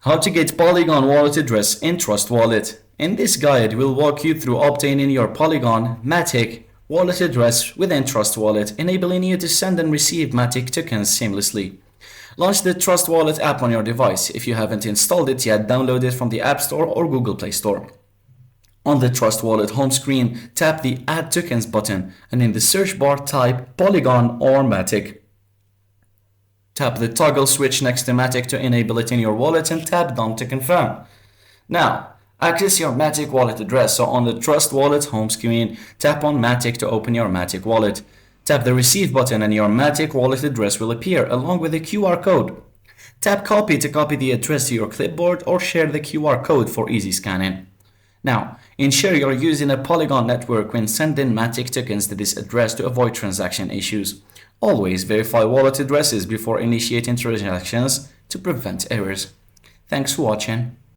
How to get Polygon wallet address in Trust Wallet. In this guide, we'll walk you through obtaining your Polygon Matic wallet address within Trust Wallet, enabling you to send and receive Matic tokens seamlessly. Launch the Trust Wallet app on your device. If you haven't installed it yet, download it from the App Store or Google Play Store. On the Trust Wallet home screen, tap the Add Tokens button and in the search bar type Polygon or Matic. Tap the toggle switch next to Matic to enable it in your wallet and tap Done to confirm. Now, access your Matic wallet address. So on the Trust Wallet home screen, tap on Matic to open your Matic wallet. Tap the Receive button and your Matic wallet address will appear along with a QR code. Tap Copy to copy the address to your clipboard or share the QR code for easy scanning. Now, ensure you're using a Polygon network when sending Matic tokens to this address to avoid transaction issues. Always verify wallet addresses before initiating transactions to prevent errors. Thanks for watching.